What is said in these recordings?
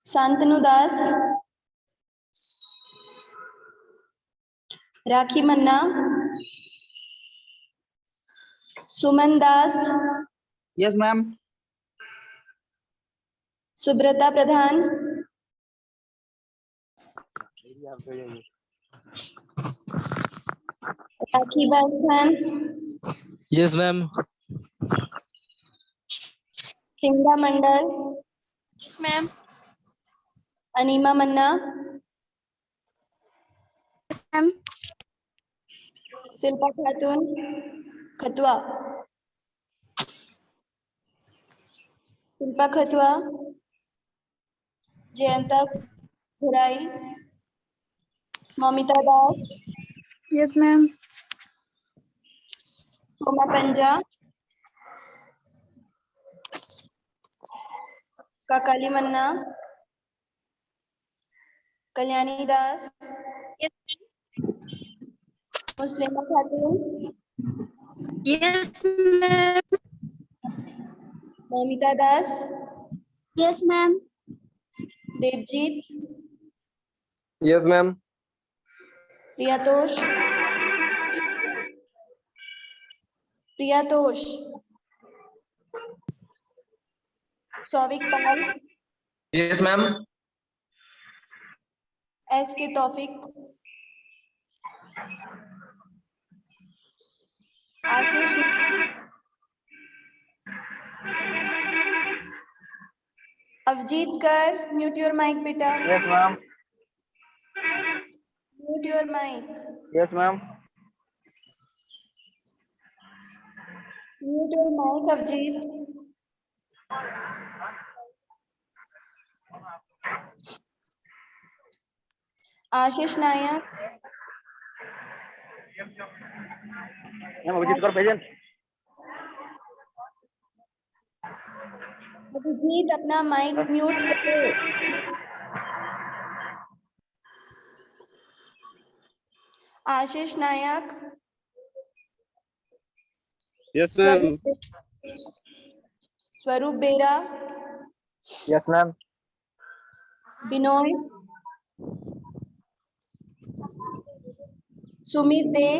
Shantanu Das, Rakhi Manna, Suman Das, yes ma'am. Subrata Pradhan, Rakhi Bastan, yes ma'am. Singa Mandal, yes ma'am. Anima Manna, yes ma'am. Shilpa Khatun Khatua, Shilpa Khatua, Jayanta Ghurai, Mamita Das, yes ma'am. Soma Panja, Kakali Manna, Kalyani Das, Muslima Khatun, yes ma'am. Mamita Das, yes ma'am. Debjit, yes ma'am. Priyatosh, Priyatosh, Souvik Pal, yes ma'am. S K Taufiq, Ashish, Abhijit Kar mute your mic बेटा, yes ma'am. Mute your mic, yes ma'am. Mute your mic Abhijit, Ashish Nayak, Abhijit Kar present. Abhijit अपना mic mute करो। Ashish Nayak, yes ma'am. Swarup Bera, yes ma'am. Binoy, Sumit De,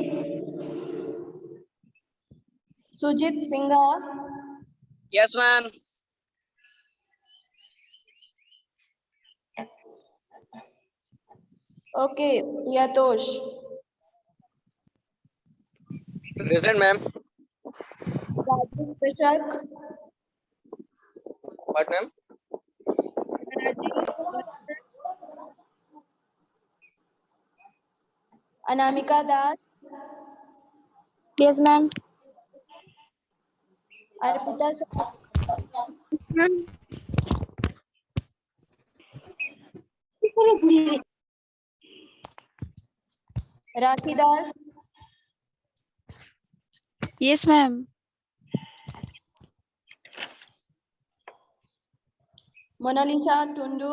Sujit Singha, yes ma'am. Okay Priyatosh, present ma'am. Rajesh Krishak, what ma'am? Rajesh, Anamika Das, yes ma'am. Arpita Rakhi Das, yes ma'am. Monalisa टुंडू,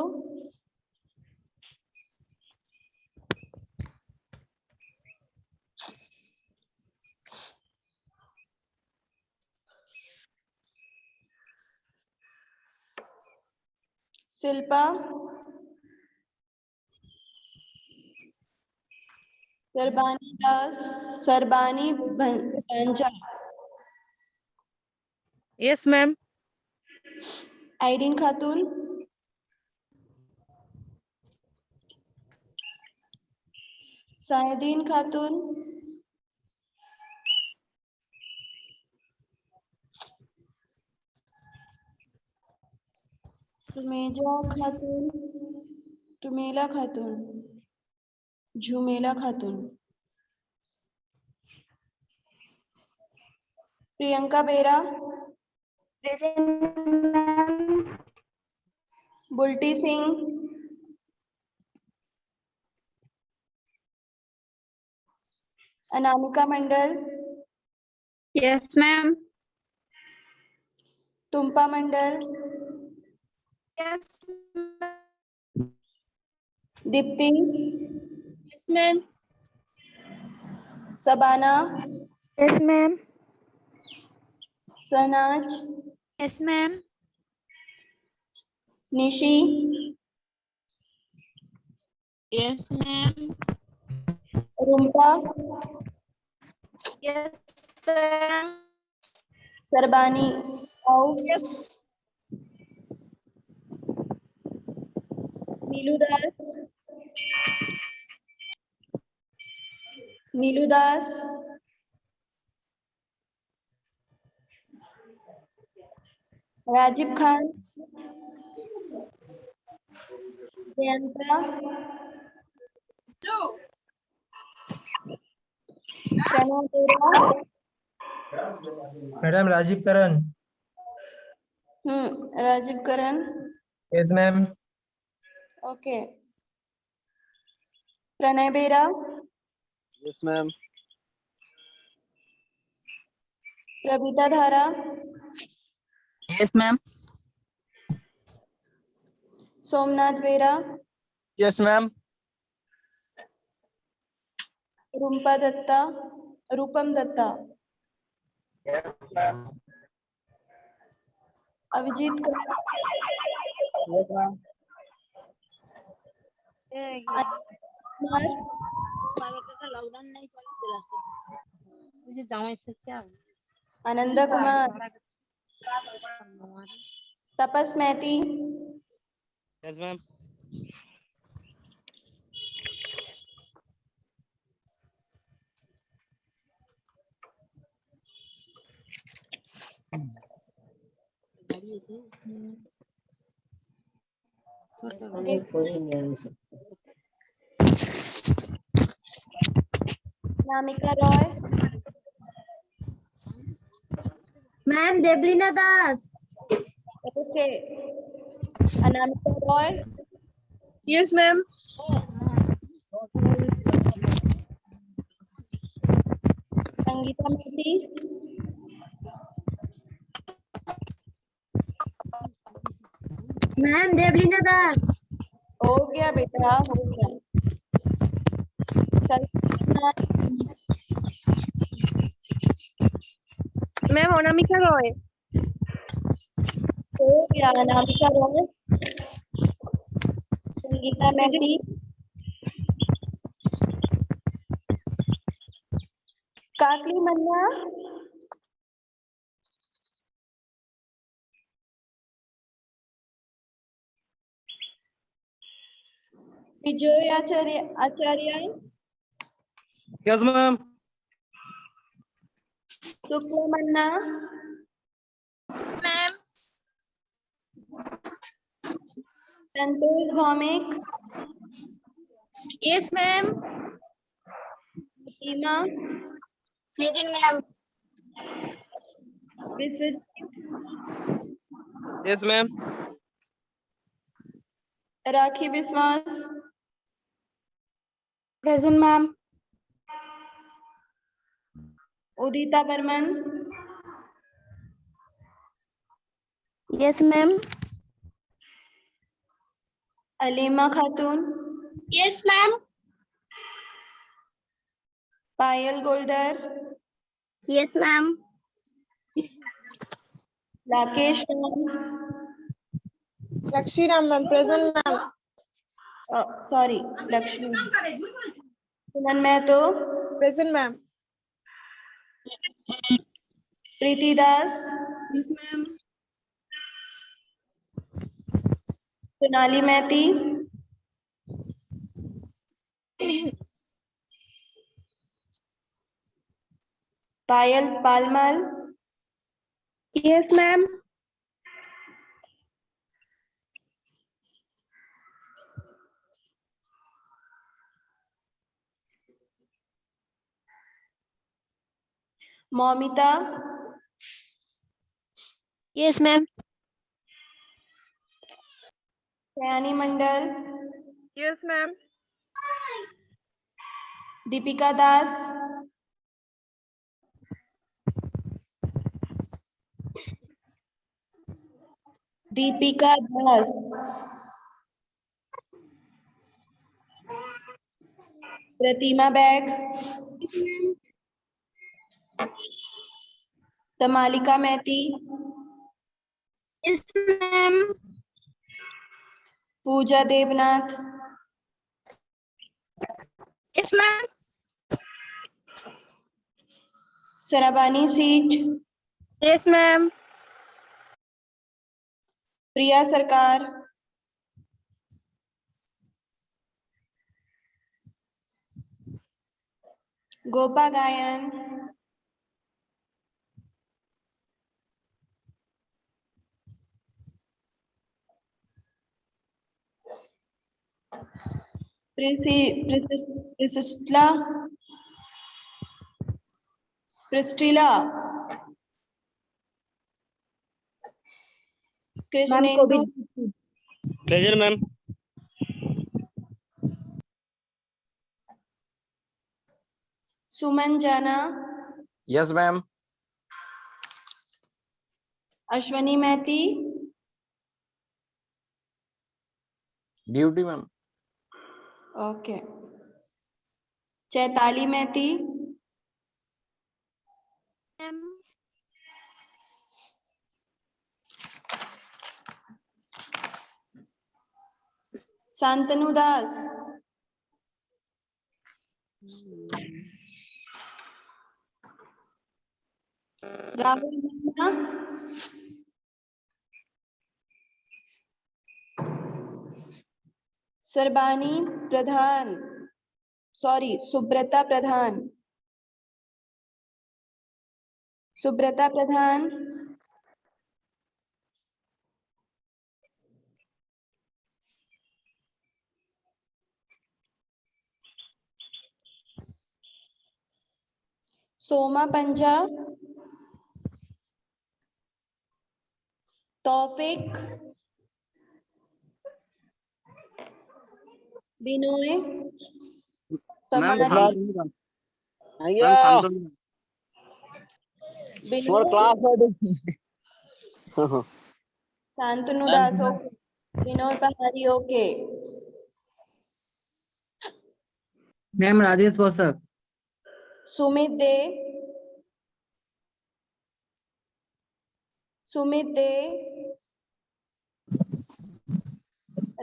Shilpa, Sarbani Das, Sarbani Bhanja, yes ma'am. Irene खातून, सायदीन खातून, तुमेजा खातून, तुमेला खातून, झुमेला Khatun, Priyanka Bera, Bulti Singh, Anamika Mandal, yes ma'am. Tumpa Mandal, yes Dipti, ma'am. Sabana, yes ma'am. Sahnaz, yes ma'am. Nishi, yes ma'am. Rumpa, Yes, ma'am. Sarbani, Sau, Yes. नीलू दास, नीलू दास, Rajiv Khan, Priyanka, Pranav Bera, madam Rajiv Karan. Rajiv Karan, yes ma'am. Okay. Pranay Bera, Yes, ma'am. Prabhuta Dhara, yes ma'am. Somnath Bera, yes ma'am. Rupam Datta, Abhijit Kumar, lockdown नहीं चला मुझे जाऊँ इससे क्या Anand Kumar, Tapas Maity, Yes, ma'am. Namika Roy, Ma'am, Deblina Das. Okay. Anamika Roy, Yes, ma'am. Sangita Mehti, Ma'am, Deblina Das. हो गया बेटा, हो गया। Salman, Ma'am, Anamika Roy. हो गया। अनामिका रॉय, संगीता मेहती, काकली मन्ना, विजय आचार्य, Yes, ma'am. शुक्ला मन्ना, Ma'am. संतोष भौमिक, Yes, ma'am. सीमा, Present, ma'am. Vishwajeet, Yes, ma'am. राखी विश्वास, Present, ma'am. Udita Burman, Yes, ma'am. Aleema Khatun, Yes, ma'am. Payal Goldar, Yes, ma'am. Rakesh Ram, Lakshmi Ram, ma'am. Present, ma'am. Sorry Lakshmi, Suman Mahato, Present, ma'am. Priti Das, Yes, ma'am. Sonali Maity, Payal Palmal, Yes, ma'am. Moumita, Yes, ma'am. Sayani Mondal, Yes, ma'am. Deepika Das, Deepika Das, Pratima Bag, Tamalika Maity, Yes, ma'am. Puja Debnath, Yes, ma'am. Sarabani seat. Yes, ma'am. Priya Sarkar. Gopa Gayan. Priscilla. Priscilla. Krishnendu. Present, ma'am. Suman Jana. Yes, ma'am. Ashwani Mehti. Duty, ma'am. Okay. Chaitali Mehti. Santanu Das. Rahul Meena. Sarbani Pradhan. Sorry, Subrata Pradhan. Subrata Pradhan. Soma Panja. Taufik. Binoy. Ma'am, Pamali. Santanu. Ma'am, Ayya. Santanu. Your Binoy. class. Santanu Ma'am, Das. Okay. Binoy Pahari. Okay. Ma'am, Rajesh Vasak. Sumit De. Sumit De.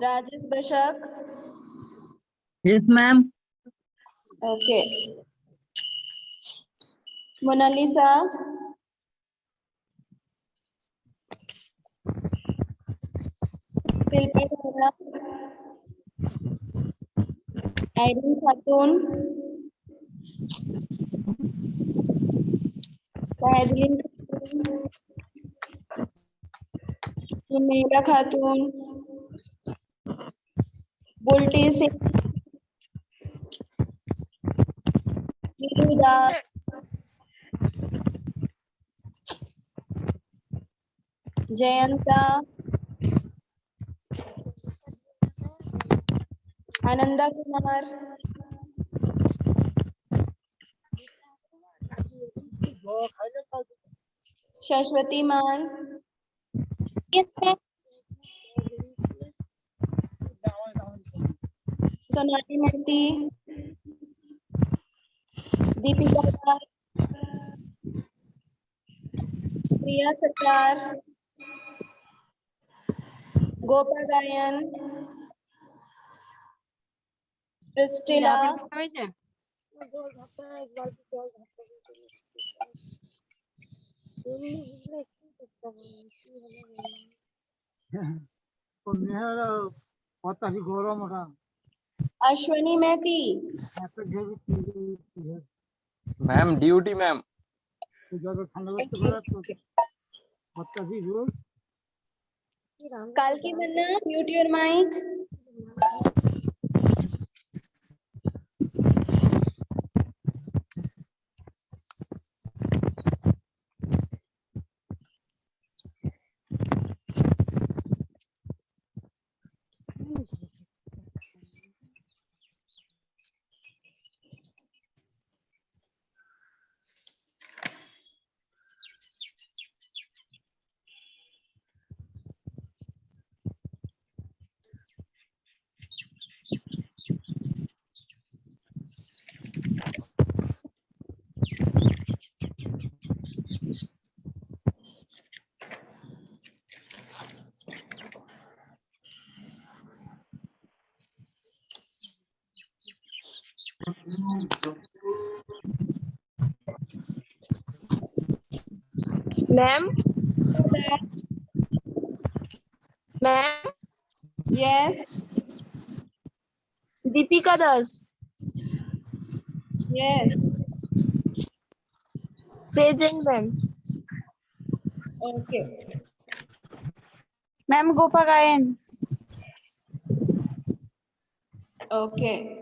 Rajesh Bashak. Yes, ma'am. Okay. Mona Lisa. Silpa Mehra. Irene Khatun. Sahdin Khatun. Sumaila Khatun. Bulti Singh. Neeru Das. Jayanta. Ananda Kumar. Shashwati Man. Yes, ma'am. Sonali Mehti. Deepika Das. Priya Sarkar. Gopa Gayan. Priscilla. Ashwani Mehti. Ma'am, duty, ma'am. Kalki Manna, mute your mic. Ma'am. Ma'am. Yes. Deepika Das. Yes. Present, ma'am. Okay. Ma'am, Gopa Gayan. Okay.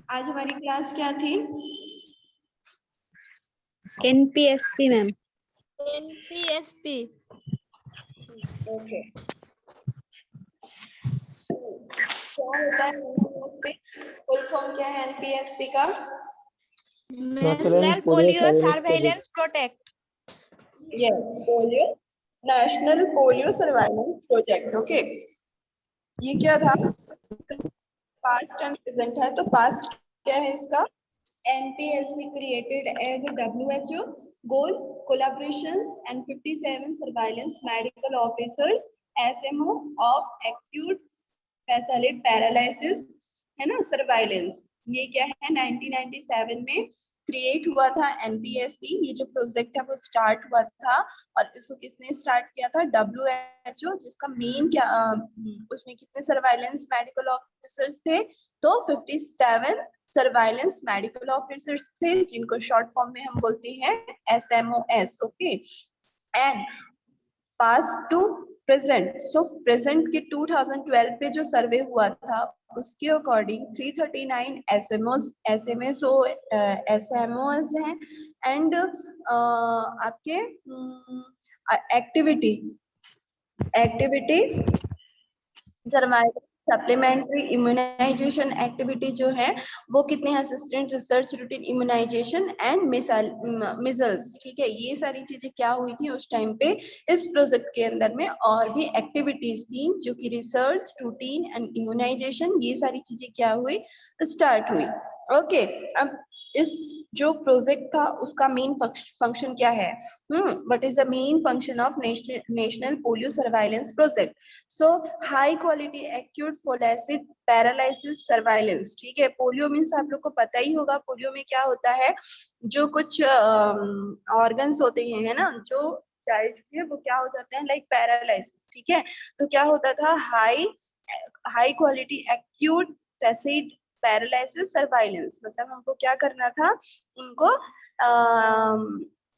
आज हमारी class क्या थी? NPSP ma'am. NPSP. Okay. क्या होता है एनपीएसपी? Full form क्या है एनपीएसपी का? National Polio Surveillance Protect. Yes, polio national polio surveillance project. Okay, ये क्या था? पास्ट एंड प्रेजेंट है, तो पास्ट क्या है इसका? NPSP created as a WHO goal collaborations and 57 surveillance medical officers SMO of acute facility paralysis है ना, सर्वाइलेंस। ये क्या है 1997 में क्रिएट हुआ था एनपीएसपी। ये जो प्रोजेक्ट है वो स्टार्ट हुआ था, और इसको किसने स्टार्ट किया था? WHO, जिसका मेन क्या उसमें कितने सर्वाइलेंस मेडिकल ऑफिसर्स थे? तो 57 सर्वाइलेंस मेडिकल ऑफिसर्स थे, जिनको शॉर्ट फॉर्म में हम बोलते हैं SMOS। Okay, and past to present. So present के 2012 पे जो सर्वे हुआ था उसके अकॉर्डिंग 339 SMOs हैं, एंड आपके activity survival supplementary immunization activity जो है वो कितने हैं? Assistant research routine immunization and measles. ठीक है, ये सारी चीजें क्या हुई थी उस टाइम पे इस प्रोजेक्ट के अंदर में, और भी एक्टिविटीज थी जो कि रिसर्च रूटीन एंड इम्यूनाइजेशन, ये सारी चीजें क्या हुई? स्टार्ट हुई। ओके, अब इस जो प्रोजेक्ट था उसका मेन फंक्शन क्या है? What is the main function of national polio surveillance project? So high quality acute flaccid paralysis surveillance. ठीक है, पोलियो मीन्स आप लोग को पता ही होगा पोलियो में क्या होता है। जो कुछ ऑर्गन्स होते हैं, है ना, जो चाइल्ड के वो क्या हो जाते हैं, लाइक पैरालिसिस। ठीक है, तो क्या होता था? High quality acute flaccid paralysis surveillance, मतलब हमको क्या करना था? उनको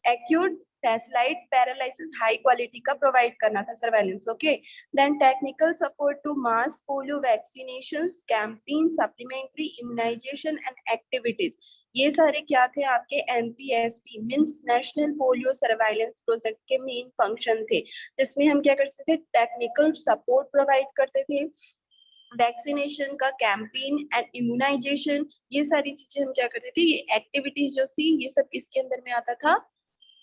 एक्यूट फैसिलाइट पैरालिसिस हाई क्वालिटी का प्रोवाइड करना था surveillance. Okay, then technical support to mass polio vaccinations campaign supplementary immunization and activities, ये सारे क्या थे आपके? NPSP means national polio surveillance project के मेन फंक्शन थे, जिसमें हम क्या करते थे? टेक्निकल सपोर्ट प्रोवाइड करते थे, वैक्सीनेशन का कैंपेन एंड इम्यूनाइजेशन, ये सारी चीजें हम क्या करते थे? ये एक्टिविटीज जो थी ये सब किसके अंदर में आता था?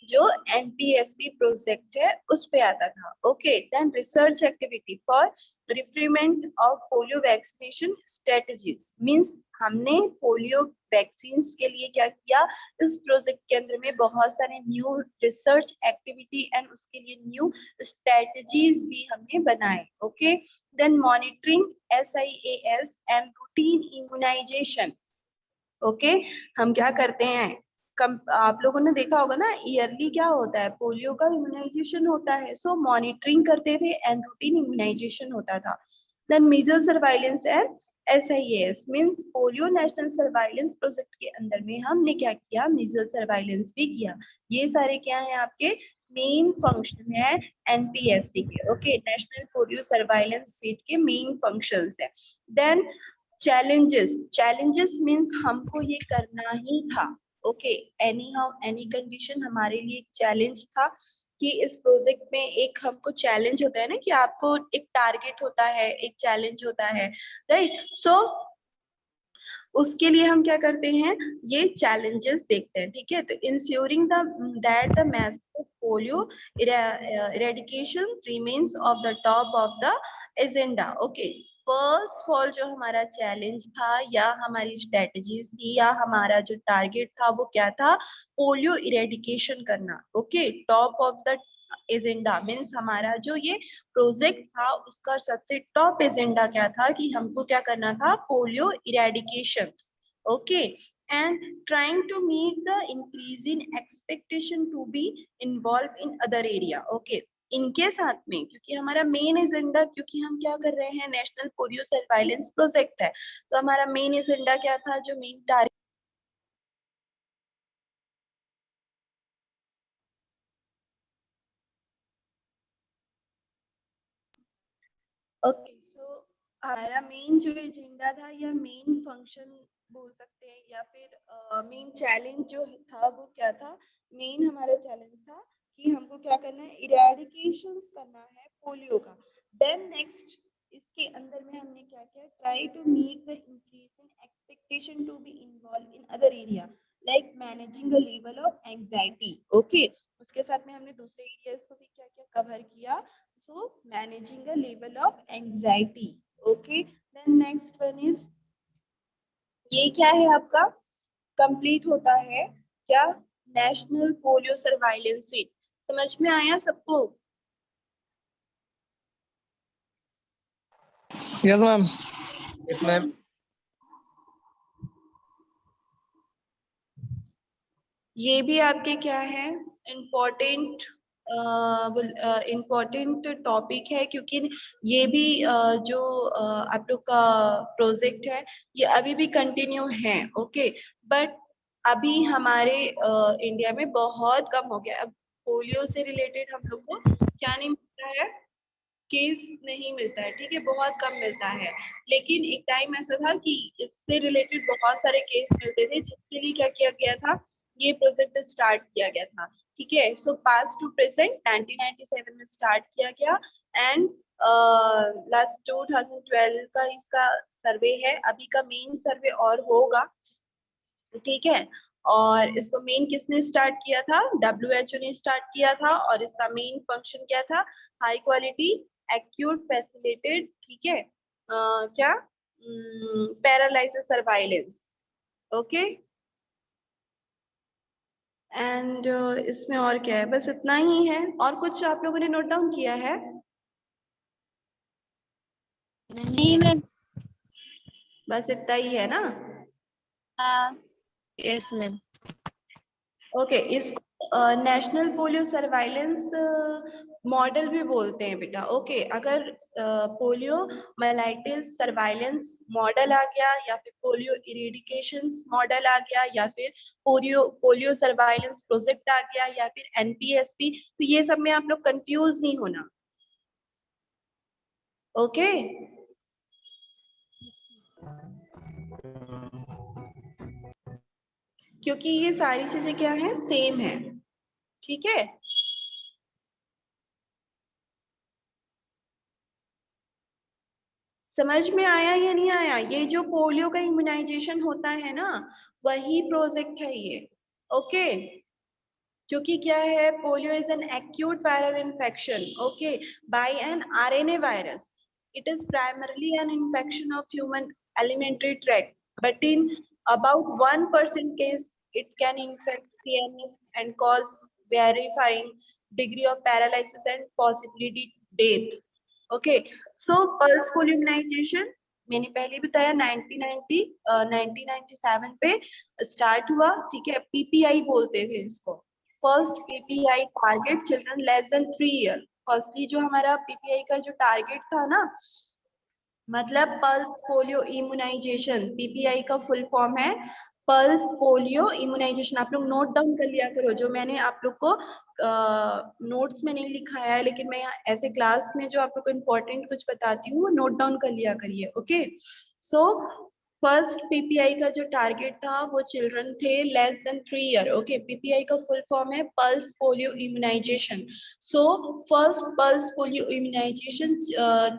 जो एनपीएसपी प्रोजेक्ट है उस पे आता था। Okay, then research activity for refinement of polio vaccination strategies, means हमने पोलियो वैक्सीन के लिए क्या किया? इस प्रोजेक्ट के अंदर में बहुत सारे न्यू रिसर्च एक्टिविटी एंड उसके लिए न्यू स्ट्रेटजीज भी हमने बनाए। Okay, then monitoring SIAS and routine immunization. Okay, हम क्या करते हैं? आप लोगों ने देखा होगा ना, ईयरली क्या होता है? पोलियो का इम्यूनाइजेशन होता है। सो मॉनिटरिंग करते थे एंड रूटीन इम्यूनाइजेशन होता था। Then measles surveillance and SIAS means polio national surveillance project के अंदर में हमने क्या किया? मीजल सर्वाइलेंस भी किया। ये सारे क्या है आपके मेन फंक्शन है एनपीएसपी के। Okay, national polio surveillance seat के मेन फंक्शंस है। देन चैलेंजेस मींस हमको ये करना ही था। Okay, any how any condition हमारे लिए एक चैलेंज था कि इस प्रोजेक्ट में एक हमको चैलेंज होता है ना, कि आपको एक टारगेट होता है, एक चैलेंज होता है, राइट? सो उसके लिए हम क्या करते हैं? ये चैलेंजेस देखते हैं। ठीक है, तो ensuring that the message of polio eradication remains of the top of the agenda. Okay, first of all जो हमारा चैलेंज था या हमारी स्ट्रेटजीज थी या हमारा जो टारगेट था वो क्या था? पोलियो इरेडिकेशन करना। Okay, top of the agenda means हमारा जो ये प्रोजेक्ट था उसका सबसे टॉप एजेंडा क्या था कि हमको क्या करना था, polio eradication. Okay, and trying to meet the increase in expectation to be involved in other area. Okay, इनके साथ में क्योंकि हमारा मेन एजेंडा, क्योंकि हम क्या कर रहे हैं, नेशनल पोलियो सर्वाइलेंस प्रोजेक्ट है, तो हमारा मेन एजेंडा क्या था, जो मेन टारगेट. ओके, सो हमारा मेन जो एजेंडा था या मेन फंक्शन बोल सकते हैं या फिर मेन चैलेंज जो था वो क्या था, मेन हमारा चैलेंज था कि हमको क्या करना है, इरेडिकेशन करना है पोलियो का. देन नेक्स्ट इसके अंदर में हमने क्या किया, try to meet the increase in expectation to be involve in other area like managing the level of anxiety. Okay, उसके साथ में हमने दूसरे एरियाज को भी क्या क्या कवर किया. So managing a level of anxiety. Okay, then next one is, ये क्या है आपका, कंप्लीट होता है क्या, नेशनल पोलियो सर्वाइलेंस सीट. समझ में आया सबको? Yes, ma'am. Yes, ma'am. ये भी आपके क्या है, इम्पोर्टेंट इम्पोर्टेंट टॉपिक है, क्योंकि ये भी जो आप लोग का प्रोजेक्ट है ये अभी भी कंटिन्यू है. ओके, बट अभी हमारे इंडिया में बहुत कम हो गया. अब पोलियो से रिलेटेड हम लोग को क्या नहीं मिलता है, केस नहीं मिलता है. ठीक है, बहुत कम मिलता है. लेकिन एक टाइम ऐसा था कि इससे रिलेटेड बहुत सारे केस मिलते थे, जिसके लिए क्या किया गया था, ये प्रोजेक्ट स्टार्ट किया गया था. ठीक है, सो पास्ट टू प्रेजेंट 1997 में स्टार्ट किया गया एंड लास्ट 2012 का इसका सर्वे है. अभी का मेन सर्वे और होगा. ठीक है, और इसको मेन किसने स्टार्ट किया था, WHO ने स्टार्ट किया था, और इसका मेन फंक्शन क्या था, हाई क्वालिटी एक्यूट फैसिलिटेड. ठीक है, क्या, पैरालाइसिस सर्वाइलेंस. ओके, एंड इसमें और क्या है, बस इतना ही है. और कुछ आप लोगों ने नोट डाउन किया है? नहीं मैम. बस इतना ही है ना? Yes ma'am. ओके, इसको नेशनल पोलियो सर्वाइलेंस मॉडल भी बोलते हैं बेटा. ओके, अगर पोलियो माइलाइटिस सर्वाइलेंस मॉडल आ गया, या फिर पोलियो इरेडिकेशन मॉडल आ गया, या फिर पोलियो सर्वाइलेंस प्रोजेक्ट आ गया, या फिर NPSP, तो ये सब में आप लोग कंफ्यूज नहीं होना. ओके, क्योंकि ये सारी चीजें क्या है, सेम है. ठीक है, समझ में आया या नहीं आया? ये जो पोलियो का इम्यूनाइजेशन होता है ना, वही प्रोजेक्ट है ये. ओके, क्योंकि क्या है, polio is an acute viral infection, okay, by an RNA virus. It is primarily an infection of human alimentary tract, but in about 1% case it can infect CNS and cause varying degree of paralysis and possibly death. Okay, so pulse polio immunization मैंने पहले बताया 1997 पे start हुआ. ठीक है, PPI बोलते थे इसको, first PPI target children less than 3 year. Firstly जो हमारा PPI का जो टारगेट था ना, मतलब पल्स पोलियो इम्यूनाइजेशन, PPI का फुल फॉर्म है पल्स पोलियो इम्यूनाइजेशन. आप लोग नोट डाउन कर लिया करो, जो मैंने आप लोग को नोट्स में नहीं लिखाया है, लेकिन मैं यहाँ ऐसे क्लास में जो आप लोग को इम्पोर्टेंट कुछ बताती हूँ, नोट डाउन कर लिया करिए. ओके, सो फर्स्ट PPI का जो टारगेट था वो चिल्ड्रन थे less than 3 year. Okay, PPI का फुल फॉर्म है pulse polio immunization. So first pulse polio immunization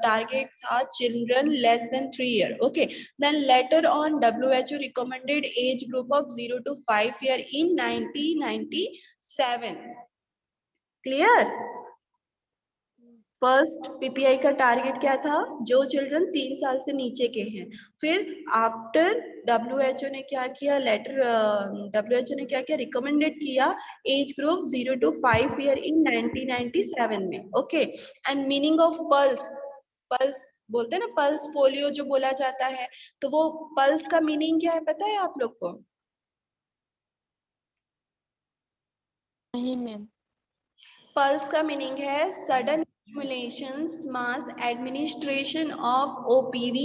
target था children less than 3 year. Okay, then later on WHO recommended age group of 0 to 5 year in 1997. Clear? First PPI का target क्या था, जो children 3 साल से नीचे के हैं। फिर आफ्टर डब्ल्यूएचओ ने क्या किया, डब्ल्यूएचओ ने क्या किया, रिकमेंडेड किया age group 0 to 5 year in 1997 में। Okay, and meaning of pulse, pulse बोलते हैं ना, पल्स पोलियो जो बोला जाता है, तो वो पल्स का मीनिंग क्या है पता है आप लोग को? नहीं मैम। पल्स का मीनिंग है sudden accumulations mass administration of OPV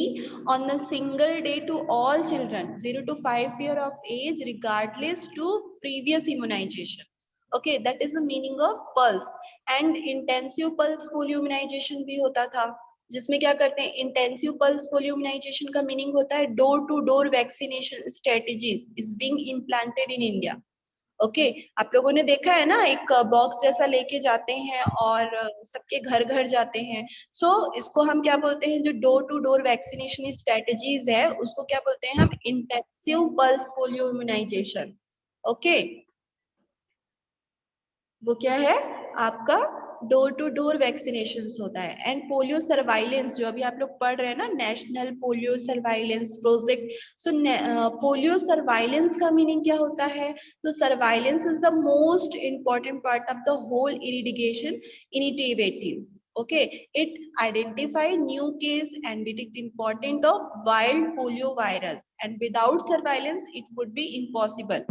on a single day to all children 0 to 5 year of age regardless to previous immunization. Okay, that is the meaning of pulse. And intensive pulse polio immunization भी होता था, जिसमें क्या करते हैं, intensive pulse polio immunization का meaning होता है door to door vaccination strategies is being implanted in India. Okay, आप लोगों ने देखा है ना, एक बॉक्स जैसा लेके जाते हैं और सबके घर घर जाते हैं। सो इसको हम क्या बोलते हैं, जो door to door vaccination strategies है उसको क्या बोलते हैं हम, intensive pulse polio immunization. Okay, वो क्या है आपका डोर टू डोर वैक्सीनेशन होता है। एंड पोलियो सर्वाइलेंस जो अभी आप लोग पढ़ रहे हैं ना, national polio surveillance project. So polio surveillance का मीनिंग क्या होता है, तो surveillance is the most important part of the whole eradication initiative. Okay, it identify new case and detect important of wild polio virus, and without surveillance it would be impossible.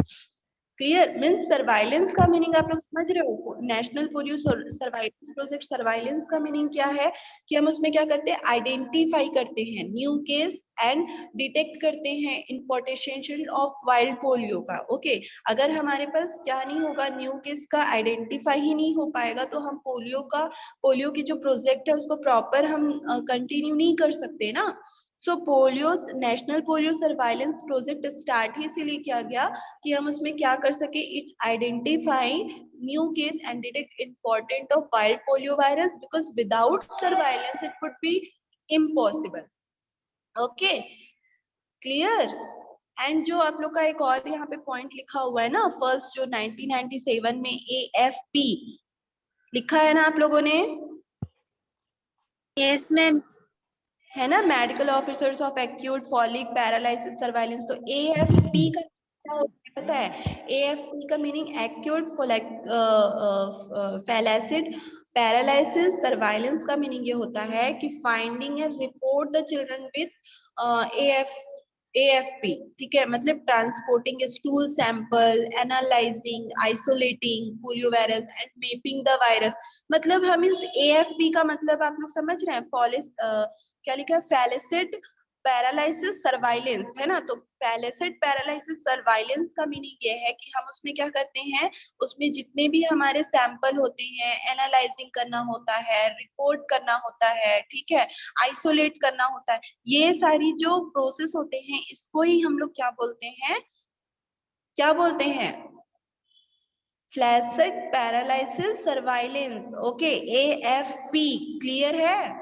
Clear, means surveillance का meaning आप लोग समझ रहे हो, national polio surveillance project. Surveillance का meaning क्या है कि हम उसमें क्या करते हैं, आइडेंटिफाई करते हैं न्यू केस एंड डिटेक्ट करते हैं इंपोर्टेशन ऑफ वाइल्ड पोलियो का। ओके, अगर हमारे पास क्या नहीं होगा, न्यू केस का आइडेंटिफाई ही नहीं हो पाएगा, तो हम पोलियो की जो प्रोजेक्ट है उसको प्रॉपर हम कंटिन्यू नहीं कर सकते ना। So polio national polio surveillance project start ही इसीलिए किया गया कि हम उसमें क्या कर सके, it identify new case and detect important of wild polio virus, because without surveillance it would be impossible. Okay, clear. And जो आप लोग का एक और यहाँ पे पॉइंट लिखा हुआ है ना, फर्स्ट जो 1997 में AFP लिखा है ना आप लोगों ने, यस मैम। है ना, medical officers of acute folic paralysis surveillance. तो AFP का क्या होता है पता है, AFP का meaning acute flaccid paralysis surveillance का मीनिंग ये होता है कि finding and report the children with AFP, ठीक है, मतलब transporting stool sample, analysing, isolating polio virus and mapping the virus. मतलब हम इस AFP का मतलब आप लोग समझ रहे हैं, क्या लिखा है, फैलिसिड पैरालिसिस सर्वाइलेंस, है ना। तो फैलिसिड पैरालिसिस सर्वाइलेंस का मीनिंग ये है कि हम उसमें क्या करते हैं, उसमें जितने भी हमारे सैंपल होते हैं, एनालाइजिंग करना होता है, रिपोर्ट करना होता है, ठीक है, आइसोलेट करना होता है, ये सारी जो प्रोसेस होते हैं इसको ही हम लोग क्या बोलते हैं, क्या बोलते हैं, flaccid paralysis surveillance. Okay, AFP clear है।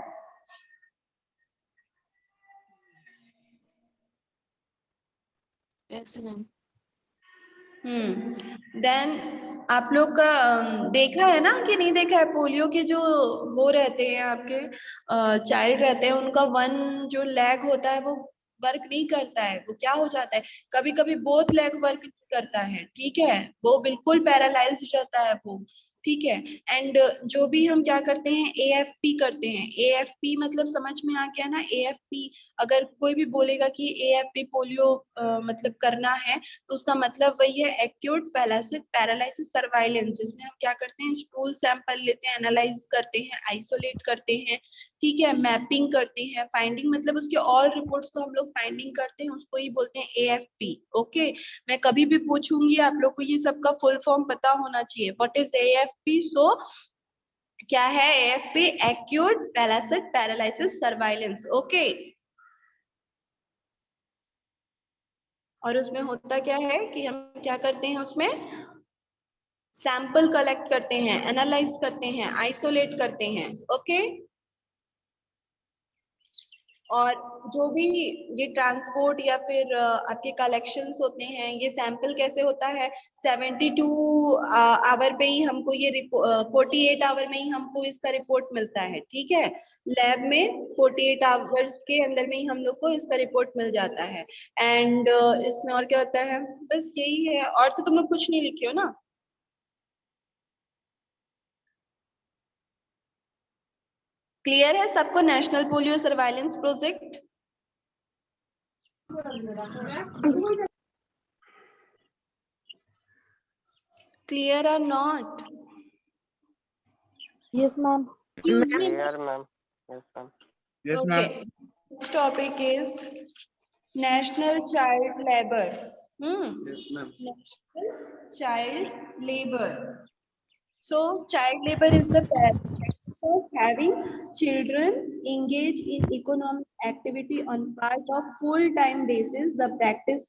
Yes ma'am. देन आप लोग का देखा है ना कि नहीं देखा है, पोलियो के जो वो रहते हैं आपके चाइल्ड रहते हैं, उनका वन जो लेग होता है वो वर्क नहीं करता है, वो क्या हो जाता है, कभी कभी बोथ लेग वर्क नहीं करता है, ठीक है, वो बिल्कुल पैरालाइज्ड रहता है वो, ठीक है। एंड जो भी हम क्या करते हैं, AFP करते हैं। AFP मतलब समझ में आ गया ना, AFP अगर कोई भी बोलेगा कि AFP पोलियो मतलब करना है, तो उसका मतलब वही है एक्यूट फैलासिड पैरालिसिस सर्वाइलेंस, जिसमें हम क्या करते हैं, स्टूल सैंपल लेते हैं, एनालाइज करते हैं, आइसोलेट करते हैं, ठीक है, मैपिंग करते हैं, फाइंडिंग मतलब उसके ऑल रिपोर्ट्स को हम लोग फाइंडिंग करते हैं, उसको ही बोलते हैं AFP। ओके, मैं कभी भी पूछूंगी आप लोग को ये सबका फुल फॉर्म पता होना चाहिए, व्हाट इज AFP। सो क्या है AFP, acute flaccid paralysis surveillance. Okay, और उसमें होता क्या है कि हम क्या करते हैं, उसमें सैंपल कलेक्ट करते हैं, एनालाइज करते हैं, आइसोलेट करते हैं। ओके, और जो भी ये ट्रांसपोर्ट या फिर आपके कलेक्शंस होते हैं, ये सैंपल कैसे होता है, 72 आवर पे ही हमको ये 48 आवर में ही हमको इसका रिपोर्ट मिलता है, ठीक है। लैब में 48 आवर्स के अंदर में ही हम लोग को इसका रिपोर्ट मिल जाता है। एंड इसमें और क्या होता है, बस यही है, और तो तुम लोग कुछ नहीं लिखे हो ना। क्लियर है सबको national polio surveillance project? Clear or not? Yes, ma'am. Clear, ma'am. Yes, ma'am. Yes, ma'am. Okay. Next topic is national child labor. Yes, ma'am. National child labor. So child labor is the practice of having children engage in economic activity on part of full-time basis. The practice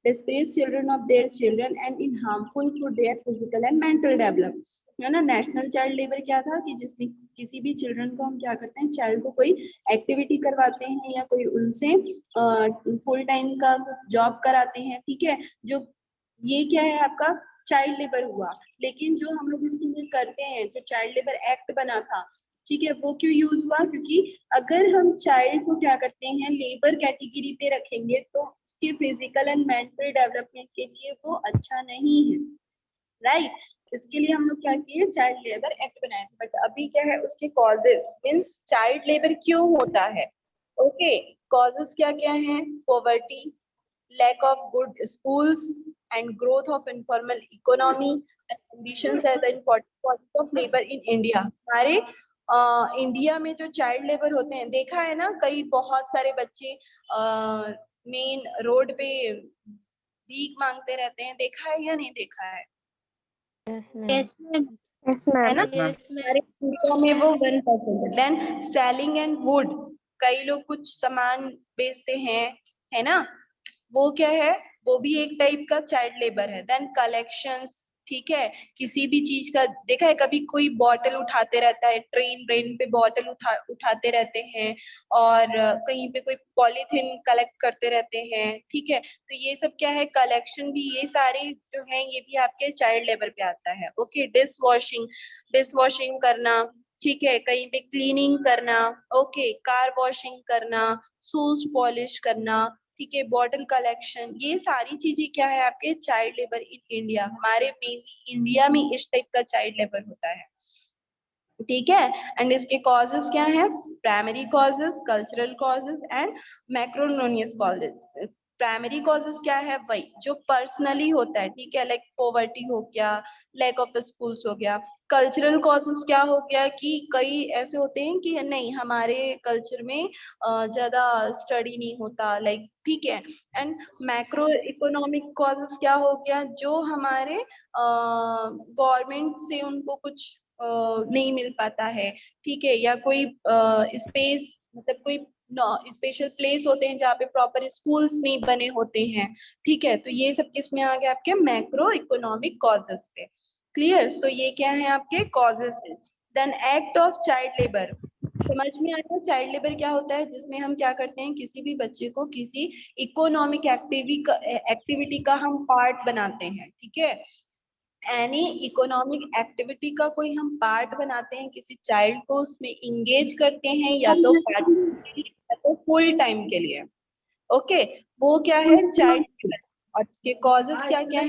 displays children of their children and in harmful for their physical and mental development. है ना। National child labour क्या था कि जिसमें किसी भी children को हम क्या करते हैं, चाइल्ड को कोई एक्टिविटी करवाते हैं या कोई उनसे फुल टाइम का जॉब कराते हैं, ठीक है। जो ये क्या है आपका चाइल्ड लेबर हुआ। लेकिन जो हम लोग इसके लिए करते हैं, जो चाइल्ड लेबर एक्ट बना था, ठीक है, वो क्यों यूज हुआ, क्योंकि अगर हम चाइल्ड को क्या करते हैं लेबर कैटेगरी पे रखेंगे तो उसके फिजिकल एंड मेंटल डेवलपमेंट के लिए वो अच्छा नहीं है, राइट। इसके लिए हम लोग क्या किए, चाइल्ड लेबर एक्ट बनाए। बट अभी क्या है, उसके कॉजेस मीन्स चाइल्ड लेबर क्यों होता है, ओके। कॉजेस क्या क्या है, poverty, lack of good schools and growth of informal economy and conditions as the important causes of labor in India। हमारे इंडिया में जो चाइल्ड लेबर होते हैं, देखा है ना, कई बहुत सारे बच्चे मेन रोड पे भीख मांगते रहते हैं, देखा है या नहीं देखा है? Yes, ma'am. Yes, है ना। Yes, ma'am. हमारे इंडिया में वो 1% है। देन सेलिंग एंड वुड, कई लोग कुछ सामान बेचते हैं, है ना, वो क्या है, वो भी एक टाइप का चाइल्ड लेबर है। देन कलेक्शंस, ठीक है, किसी भी चीज का, देखा है कभी कोई बॉटल उठाते रहता है, ट्रेन पे बॉटल उठाते रहते हैं, और कहीं पे कोई पॉलीथिन कलेक्ट करते रहते हैं, ठीक है। तो ये सब क्या है, कलेक्शन भी, ये सारे जो है ये भी आपके चाइल्ड लेबर पे आता है, ओके। डिश वॉशिंग करना, ठीक है, कहीं पे क्लीनिंग करना, ओके, कार वॉशिंग करना, शूज पॉलिश करना, ठीक है, बॉटल कलेक्शन, ये सारी चीजें क्या है आपके चाइल्ड लेबर इन इंडिया। हमारे मेनली इंडिया में इस टाइप का चाइल्ड लेबर होता है, ठीक है। एंड इसके कॉजेस क्या है, primary causes, cultural causes and miscellaneous causes. Primary causes क्या है, वही जो पर्सनली होता है, ठीक है, लाइक पॉवर्टी हो गया, लैक ऑफ स्कूल्स हो गया। कल्चरल कॉजेस क्या हो गया कि कई ऐसे होते हैं कि नहीं हमारे कल्चर में ज्यादा स्टडी नहीं होता, लाइक, ठीक है। एंड मैक्रो इकोनॉमिक कॉजेस क्या हो गया, जो हमारे गवर्नमेंट से उनको कुछ नहीं मिल पाता है, ठीक है, या कोई स्पेस, मतलब कोई स्पेशल प्लेस होते हैं जहाँ पे प्रॉपर स्कूल्स नहीं बने होते हैं, ठीक है। तो ये सब किस में आ गया, आपके मैक्रो इकोनॉमिक कॉजेस पे। क्लियर। सो ये क्या है आपके कॉजेस है। Then act of child labour, समझ में आया चाइल्ड लेबर क्या होता है, जिसमें हम क्या करते हैं, किसी भी बच्चे को किसी इकोनॉमिक एक्टिविटी का हम पार्ट बनाते हैं, ठीक है। एनी इकोनॉमिक एक्टिविटी का कोई हम पार्ट बनाते हैं, किसी चाइल्ड को उसमें इंगेज करते हैं, या तो पार्ट के लिए या तो फुल टाइम के लिए, ओके। वो क्या है चाइल्ड लेबर। और उसके कॉजेस क्या क्या है,